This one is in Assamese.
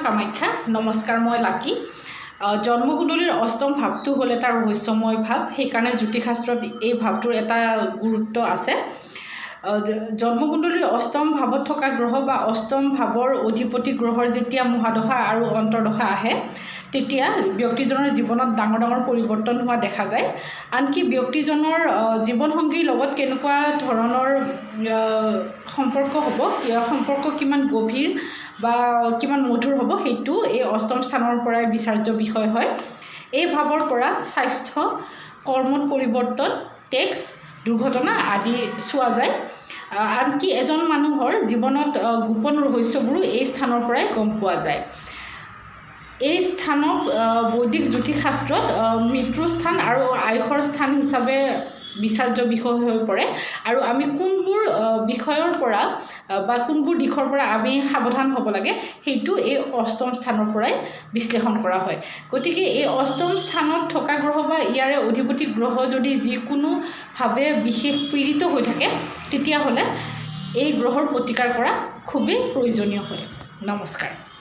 কামাখ্যা নমস্কাৰ মই লাকি জন্মকুণ্ডলীৰ অষ্টম ভাৱটো হ'লে তাৰ ৰহস্যময় ভাৱ সেইকাৰণে জ্যোতিষশাস্ত্ৰত এই ভাৱটোৰ এটা গুৰুত্ব আছে জন্মকুণ্ডলীৰ অষ্টম ভাৱত থকা গ্ৰহ বা অষ্টম ভাৱৰ অধিপতি গ্ৰহৰ যেতিয়া মহাদশা আৰু অন্তৰ্দশা আহে তেতিয়া ব্যক্তিজনৰ জীৱনত ডাঙৰ ডাঙৰ পৰিৱৰ্তন হোৱা দেখা যায় আনকি ব্যক্তিজনৰ জীৱনসংগীৰ লগত কেনেকুৱা ধৰণৰ সম্পৰ্ক হ'ব সম্পৰ্ক কিমান গভীৰ বা কিমান মধুৰ হ'ব সেইটো এই অষ্টম স্থানৰ পৰাই বিচাৰ্য বিষয় হয় এই ভাৱৰ পৰা স্বাস্থ্য কৰ্মত পৰিৱৰ্তন টেক্স দুৰ্ঘটনা আদি চোৱা যায় আনকি এজন মানুহৰ জীৱনত গোপন ৰহস্যবোৰো এই স্থানৰ পৰাই গম পোৱা যায় এই স্থানক বৈদিক জ্যোতিষশাস্ত্ৰত মৃত্যুস্থান আৰু আয়ুষৰ স্থান হিচাপে বিচাৰ্য বিষয় হৈ পৰে আৰু আমি কোনবোৰ বিষয়ৰ পৰা বা কোনবোৰ দিশৰ পৰা আমি সাৱধান হ'ব লাগে সেইটো এই অষ্টম স্থানৰ পৰাই বিশ্লেষণ কৰা হয় গতিকে এই অষ্টম স্থানত থকা গ্ৰহ বা ইয়াৰে অধিপতি গ্ৰহ যদি যিকোনোভাৱে বিশেষ পীড়িত হৈ থাকে তেতিয়াহ'লে এই গ্ৰহৰ প্ৰতিকাৰ কৰা খুবেই প্ৰয়োজনীয় হয় নমস্কাৰ